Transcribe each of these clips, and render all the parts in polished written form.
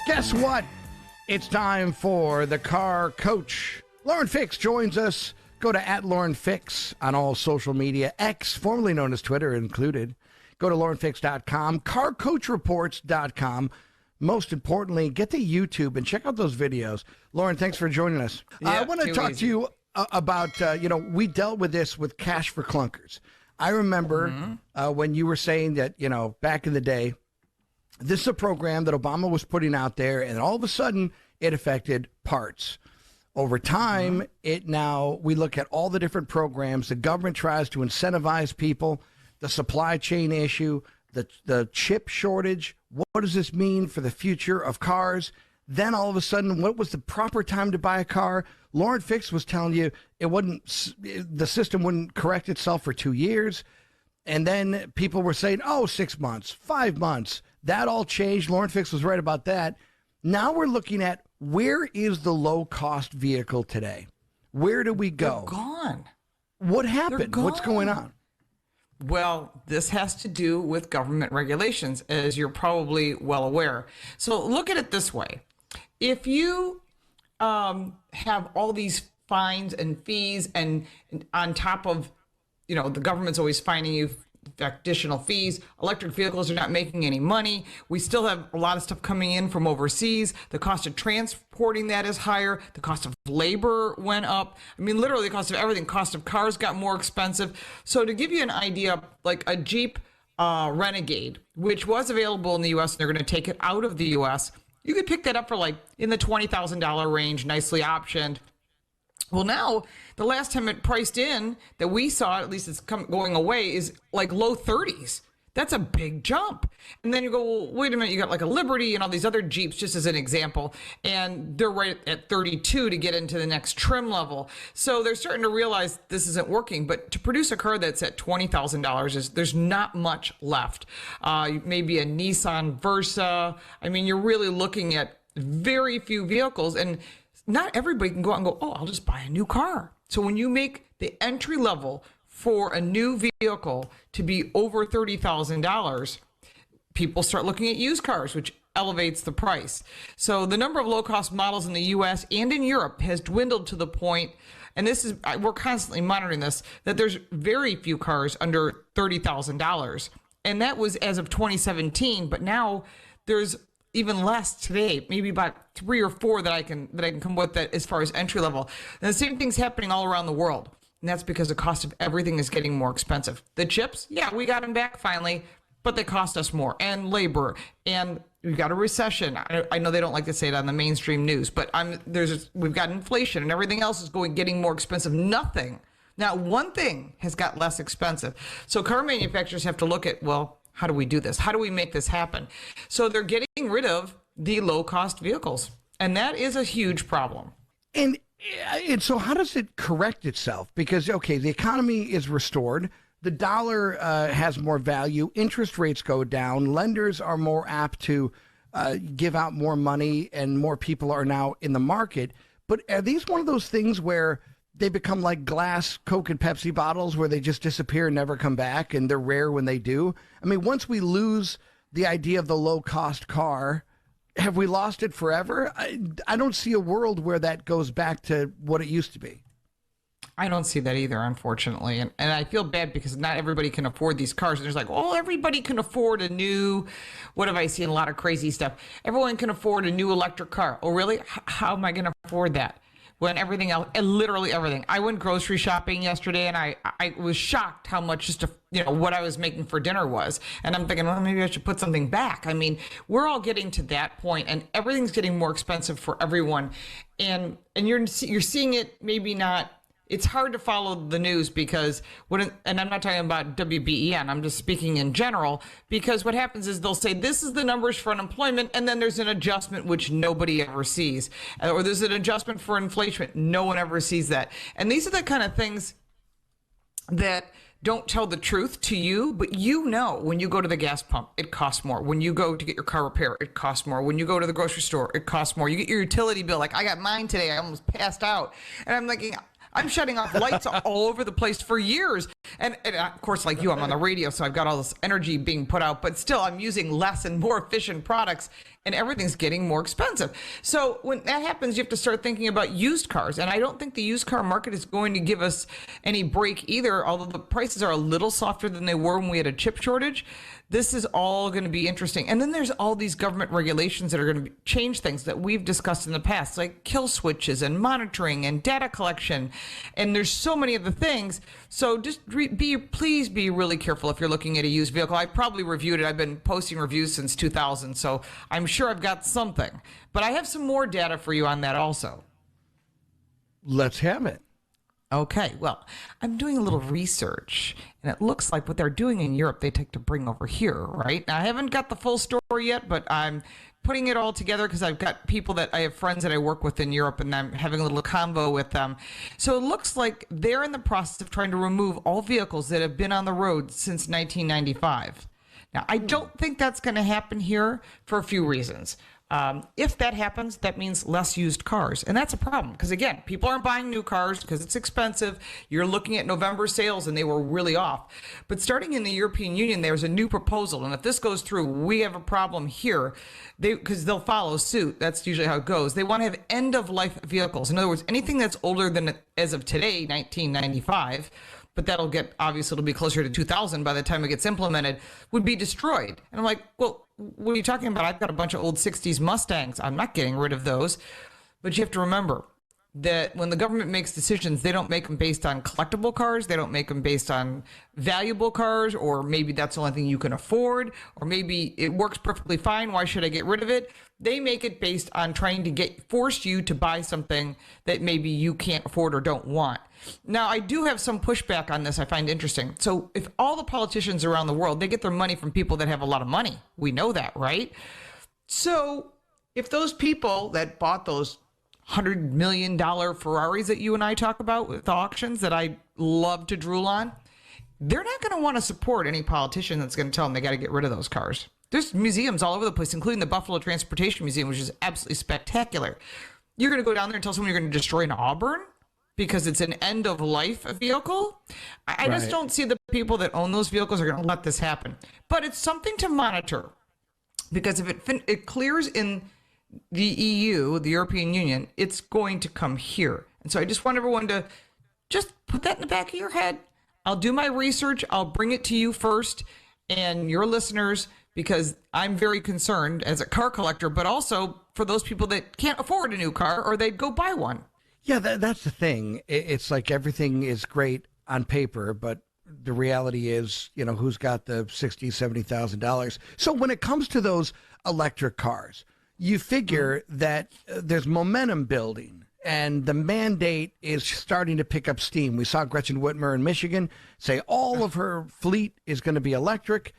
Guess what? It's time for the Car Coach. Lauren Fix joins us. Go to @LaurenFix on all social media. X, formerly known as Twitter, included. Go to laurenfix.com, carcoachreports.com. Most importantly, get to YouTube and check out those videos. Lauren, thanks for joining us. Yeah, I want to talk to you about, we dealt with this with Cash for Clunkers. I remember when you were saying that, back in the day, this is a program that Obama was putting out there, and all of a sudden it affected parts. Over time, we look at all the different programs. The government tries to incentivize people, the supply chain issue, the chip shortage. What does this mean for the future of cars? Then all of a sudden, what was the proper time to buy a car? Lauren Fix was telling you the system wouldn't correct itself for 2 years. And then people were saying, 6 months, 5 months. That all changed. Lauren Fix was right about that. Now we're looking at, where is the low-cost vehicle today? Where do we go? They're gone. What happened? What's going on? Well, this has to do with government regulations, as you're probably well aware. So look at it this way. If you have all these fines and fees, and on top of, the government's always fining you additional fees. Electric vehicles are not making any money. We still have a lot of stuff coming in from overseas. The cost of transporting that is higher. The cost of labor went up. I mean, literally the cost of everything. Cost of cars got more expensive. So to give you an idea, like a Jeep Renegade, which was available in the U.S., and they're going to take it out of the U.S., you could pick that up for like in the $20,000 range, nicely optioned. Well, now, the last time it priced in that we saw, at least it's going away, is like low 30s. That's a big jump. And then you go, well, wait a minute, you got like a Liberty and all these other Jeeps, just as an example, and they're right at 32 to get into the next trim level. So they're starting to realize this isn't working. But to produce a car that's at $20,000, there's not much left. Maybe a Nissan Versa. I mean, you're really looking at very few vehicles, and not everybody can go out and go, I'll just buy a new car. So when you make the entry level for a new vehicle to be over $30,000, people start looking at used cars, which elevates the price. So the number of low-cost models in the U.S. and in Europe has dwindled to the point, and we're constantly monitoring this, that there's very few cars under $30,000. And that was as of 2017, but now there's even less today, maybe about 3 or 4 that I can come with that as far as entry level. And the same thing's happening all around the world. And that's because the cost of everything is getting more expensive. The chips, we got them back finally, but they cost us more, and labor, and we've got a recession. I know they don't like to say it on the mainstream news, but we've got inflation, and everything else is getting more expensive. Not one thing has got less expensive. So car manufacturers have to look at, well, how do we do this? How do we make this happen? So they're getting rid of the low-cost vehicles, and that is a huge problem. And so how does it correct itself? Because, the economy is restored. The dollar has more value. Interest rates go down. Lenders are more apt to give out more money, and more people are now in the market. But are these one of those things where they become like glass Coke and Pepsi bottles where they just disappear and never come back, and they're rare when they do? I mean, once we lose the idea of the low-cost car, have we lost it forever? I don't see a world where that goes back to what it used to be. I don't see that either, unfortunately. And I feel bad because not everybody can afford these cars. And there's like, everybody can afford a new, what have I seen? A lot of crazy stuff. Everyone can afford a new electric car. Oh, really? How am I going to afford that? When everything else, literally everything. I went grocery shopping yesterday, and I was shocked how much just what I was making for dinner was. And I'm thinking, well, maybe I should put something back. I mean, we're all getting to that point, and everything's getting more expensive for everyone. And you're seeing it, maybe not. It's hard to follow the news because and I'm not talking about WBEN, I'm just speaking in general, because what happens is they'll say this is the numbers for unemployment, and then there's an adjustment which nobody ever sees, or there's an adjustment for inflation. No one ever sees that. And these are the kind of things that don't tell the truth to you, but when you go to the gas pump, it costs more. When you go to get your car repaired, it costs more. When you go to the grocery store, it costs more. You get your utility bill, like I got mine today, I almost passed out. And I'm thinking, I'm shutting off lights all over the place for years. And of course, like you, I'm on the radio, so I've got all this energy being put out, but still I'm using less and more efficient products, and everything's getting more expensive. So when that happens, you have to start thinking about used cars. And I don't think the used car market is going to give us any break either, although the prices are a little softer than they were when we had a chip shortage. This is all going to be interesting. And then there's all these government regulations that are going to change things that we've discussed in the past, like kill switches and monitoring and data collection. And there's so many of the things. So just please be really careful if you're looking at a used vehicle. I probably reviewed it. I've been posting reviews since 2000, so I'm sure I've got something. But I have some more data for you on that also. Let's have it. Okay, well, I'm doing a little research, and it looks like what they're doing in Europe, they take to bring over here, right? Now, I haven't got the full story yet, but I'm putting it all together because I've got people that I have friends that I work with in Europe, and I'm having a little convo with them. So it looks like they're in the process of trying to remove all vehicles that have been on the road since 1995. Now, I don't think that's going to happen here for a few reasons. If that happens, that means less used cars. And that's a problem because, again, people aren't buying new cars because it's expensive. You're looking at November sales and they were really off. But starting in the European Union, there's a new proposal. And if this goes through, we have a problem here because they'll follow suit. That's usually how it goes. They want to have end-of-life vehicles. In other words, anything that's older than, as of today, 1995, but that'll get, obviously, it'll be closer to 2000 by the time it gets implemented, would be destroyed. And I'm like, well, what are you talking about? I've got a bunch of old 60s Mustangs. I'm not getting rid of those. But you have to remember that when the government makes decisions, they don't make them based on collectible cars. They don't make them based on valuable cars, or maybe that's the only thing you can afford, or maybe it works perfectly fine. Why should I get rid of it? They make it based on trying to force you to buy something that maybe you can't afford or don't want. Now, I do have some pushback on this I find interesting. So if all the politicians around the world, they get their money from people that have a lot of money. We know that, right? So if those people that bought those $100 million Ferraris that you and I talk about with auctions that I love to drool on, they're not going to want to support any politician that's going to tell them they got to get rid of those cars. There's museums all over the place, including the Buffalo Transportation Museum, which is absolutely spectacular. You're going to go down there and tell someone you're going to destroy an Auburn because it's an end-of-life vehicle? I just don't see the people that own those vehicles are going to let this happen. But it's something to monitor, because if it clears in the EU, the European Union, it's going to come here. And so I just want everyone to just put that in the back of your head. I'll do my research. I'll bring it to you first and your listeners, because I'm very concerned as a car collector, but also for those people that can't afford a new car or they'd go buy one. Yeah, that's the thing. It's like everything is great on paper, but the reality is, who's got the $60,000, $70,000? So when it comes to those electric cars, you figure that there's momentum building and the mandate is starting to pick up steam. We saw Gretchen Whitmer in Michigan say all of her fleet is going to be electric.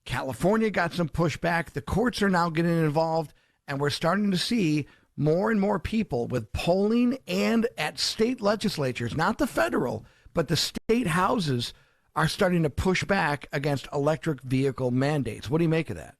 California got some pushback. The courts are now getting involved, and we're starting to see more and more people with polling and at state legislatures, not the federal, but the state houses, are starting to push back against electric vehicle mandates. What do you make of that?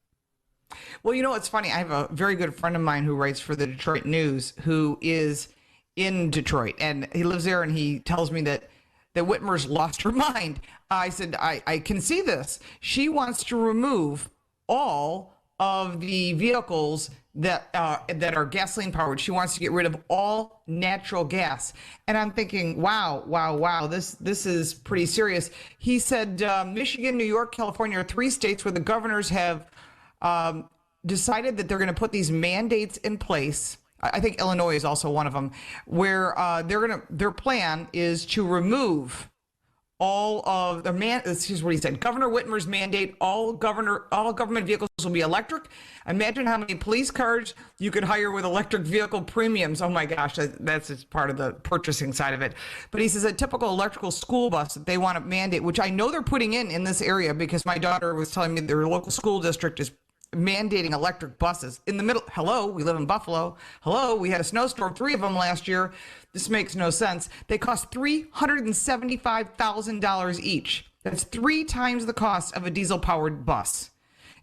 Well, it's funny. I have a very good friend of mine who writes for the Detroit News, who is in Detroit, and he lives there, and he tells me that Whitmer's lost her mind. I said, I can see this. She wants to remove all of the vehicles that are gasoline powered. She wants to get rid of all natural gas. And I'm thinking, wow, this is pretty serious. He said Michigan, New York, California are 3 states where the governors have decided that they're going to put these mandates in place. I think Illinois is also one of them, where their plan is to remove all of the here's what he said. Governor Whitmer's mandate, all government vehicles will be electric. Imagine how many police cars you could hire with electric vehicle premiums. Oh my gosh, that's just part of the purchasing side of it. But he says a typical electrical school bus that they want to mandate, which I know they're putting in this area, because my daughter was telling me their local school district is mandating electric buses in the middle. Hello, we live in Buffalo. Hello, we had a snowstorm, 3 of them last year. This makes no sense. They cost $375,000 each. That's 3 times the cost of a diesel-powered bus.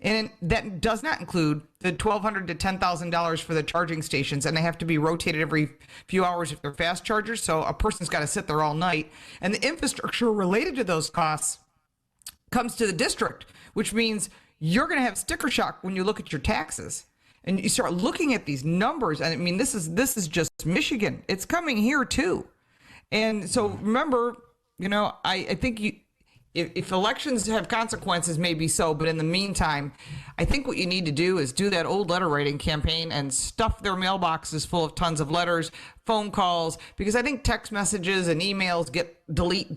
And that does not include the $1,200 to $10,000 for the charging stations, and they have to be rotated every few hours if they're fast chargers. So a person's got to sit there all night. And the infrastructure related to those costs comes to the district, which means you're going to have sticker shock when you look at your taxes. And you start looking at these numbers. And I mean, this is just Michigan. It's coming here too. And so remember, I think if elections have consequences, maybe so. But in the meantime, I think what you need to do is do that old letter writing campaign and stuff their mailboxes full of tons of letters, phone calls, because I think text messages and emails get delete.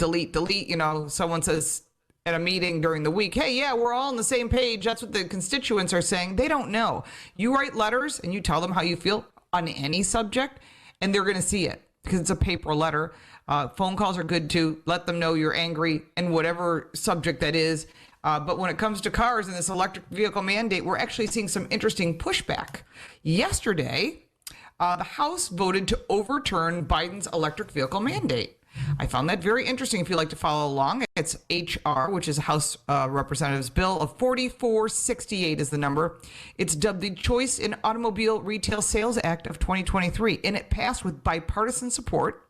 Someone says at a meeting during the week, hey, yeah, we're all on the same page. That's what the constituents are saying. They don't know. You write letters and you tell them how you feel on any subject, and they're going to see it because it's a paper letter. Phone calls are good too. Let them know you're angry and whatever subject that is. But when it comes to cars and this electric vehicle mandate, we're actually seeing some interesting pushback. Yesterday, the House voted to overturn Biden's electric vehicle mandate. I found that very interesting. If you'd like to follow along, it's HR, which is a House Representatives Bill of 4468 is the number. It's dubbed the Choice in Automobile Retail Sales Act of 2023, and it passed with bipartisan support,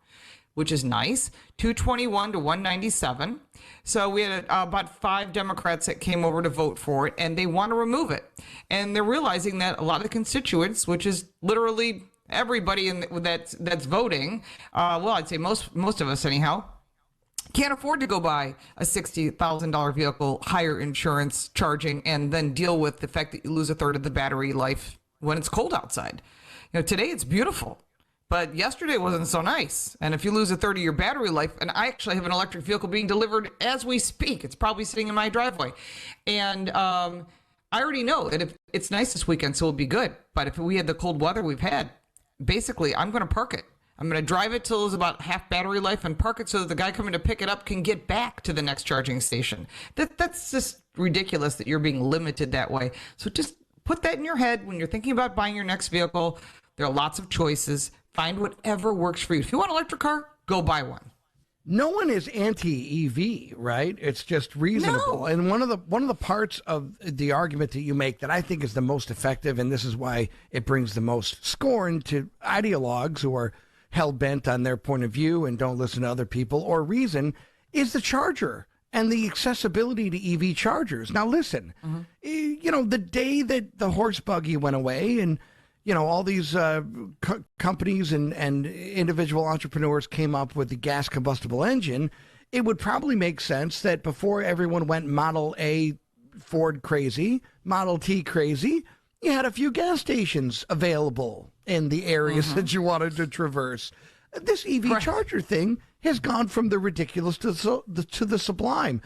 which is nice, 221 to 197. So we had about 5 Democrats that came over to vote for it, and they want to remove it. And they're realizing that a lot of the constituents, which is literally everybody that's voting, I'd say most of us anyhow, can't afford to go buy a $60,000 vehicle, higher insurance, charging, and then deal with the fact that you lose a third of the battery life when it's cold outside. Today it's beautiful, but yesterday wasn't so nice. And if you lose a third of your battery life, and I actually have an electric vehicle being delivered as we speak, it's probably sitting in my driveway. And I already know that if it's nice this weekend, so it'll be good. But if we had the cold weather we've had, basically, I'm going to park it. I'm going to drive it till it's about half battery life and park it so that the guy coming to pick it up can get back to the next charging station. That's just ridiculous that you're being limited that way. So just put that in your head when you're thinking about buying your next vehicle. There are lots of choices. Find whatever works for you. If you want an electric car, go buy one. No one is anti-EV, right? It's just reasonable. No. And one of the parts of the argument that you make that I think is the most effective, and this is why it brings the most scorn to ideologues who are hell-bent on their point of view and don't listen to other people or reason, is the charger and the accessibility to EV chargers. Now, listen, the day that the horse buggy went away and all these companies and individual entrepreneurs came up with the gas combustible engine, it would probably make sense that before everyone went Model A Ford crazy, Model T crazy, you had a few gas stations available in the areas that you wanted to traverse. This EV charger thing has gone from the ridiculous to the sublime.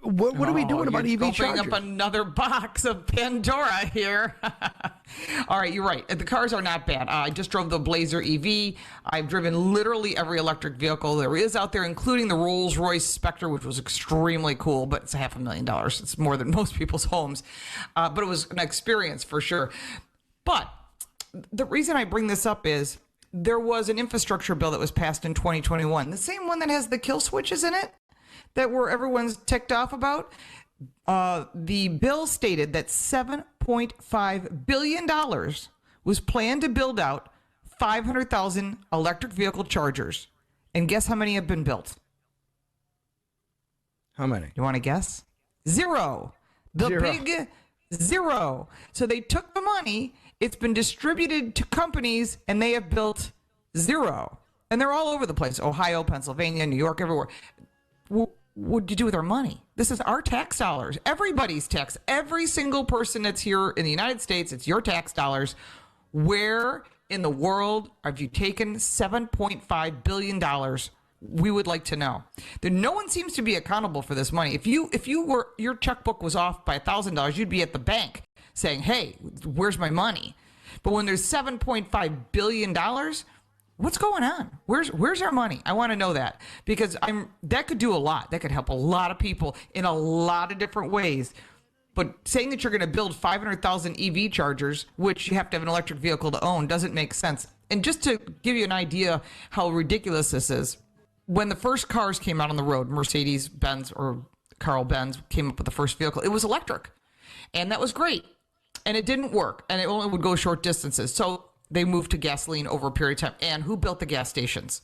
What are we doing about EV chargers? Opening up another box of Pandora here. All right, you're right. The cars are not bad. I just drove the Blazer EV. I've driven literally every electric vehicle there is out there, including the Rolls-Royce Spectre, which was extremely cool, but it's $500,000. It's more than most people's homes. But it was an experience for sure. But the reason I bring this up is there was an infrastructure bill that was passed in 2021, the same one that has the kill switches in it, that everyone's ticked off about. The bill stated that $7.5 billion was planned to build out 500,000 electric vehicle chargers. And guess how many have been built? How many? You want to guess? Zero. Big zero. So they took the money, it's been distributed to companies, and they have built zero. And they're all over the place. Ohio, Pennsylvania, New York, everywhere. What do you do with our money? This is our tax dollars. Everybody's tax. Every single person that's here in the United States, it's your tax dollars. Where in the world have you taken $7.5 billion? We would like to know. No one seems to be accountable for this money. If your checkbook was off by $1,000, you'd be at the bank saying, hey, where's my money? But when there's $7.5 billion, what's going on? Where's our money? I want to know that, because that could do a lot. That could help a lot of people in a lot of different ways. But saying that you're going to build 500,000 EV chargers, which you have to have an electric vehicle to own, doesn't make sense. And just to give you an idea how ridiculous this is, when the first cars came out on the road, Mercedes-Benz or Karl Benz came up with the first vehicle, it was electric. And that was great. And it didn't work. And it only would go short distances. So they moved to gasoline over a period of time. And who built the gas stations?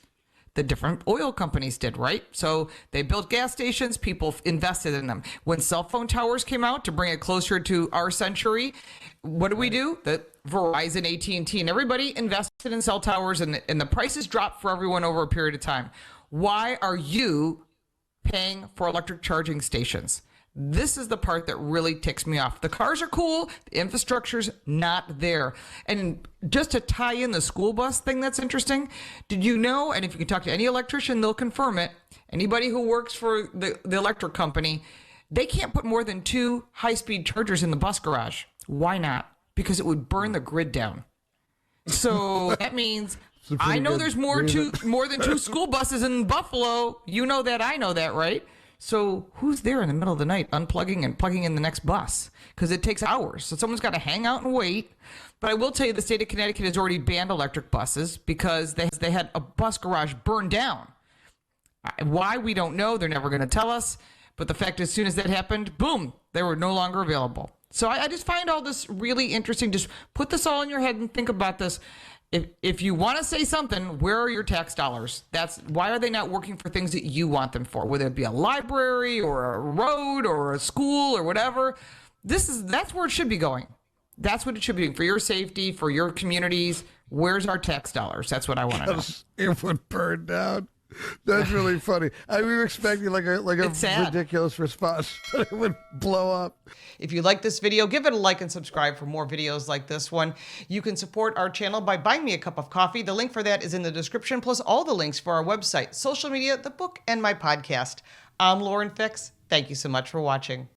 The different oil companies did, right? So they built gas stations, people invested in them. When cell phone towers came out to bring it closer to our century, what do? The Verizon, AT&T, and everybody invested in cell towers, and the prices dropped for everyone over a period of time. Why are you paying for electric charging stations? This is the part that really ticks me off. The cars are cool. The infrastructure's not there. And just to tie in the school bus thing that's interesting, did you know, and if you can talk to any electrician, they'll confirm it, anybody who works for the electric company, they can't put more than 2 high-speed chargers in the bus garage. Why not? Because it would burn the grid down. So that means I know there's more than 2 school buses in Buffalo. You know that, I know that, right? So who's there in the middle of the night unplugging and plugging in the next bus? Because it takes hours. So someone's got to hang out and wait. But I will tell you, the state of Connecticut has already banned electric buses because they had a bus garage burned down. Why, we don't know. They're never going to tell us. But the fact is, as soon as that happened, boom, they were no longer available. So I just find all this really interesting. Just put this all in your head and think about this. If you want to say something, where are your tax dollars? Why are they not working for things that you want them for? Whether it be a library or a road or a school or whatever, that's where it should be going. That's what it should be for your safety, for your communities. Where's our tax dollars? That's what I want to know. It would burn down. That's really funny. We were expecting like a ridiculous response, but it would blow up. If you like this video, give it a like and subscribe for more videos like this one. You can support our channel by buying me a cup of coffee. The link for that is in the description, plus all the links for our website, social media, the book, and my podcast. I'm Lauren Fix. Thank you so much for watching.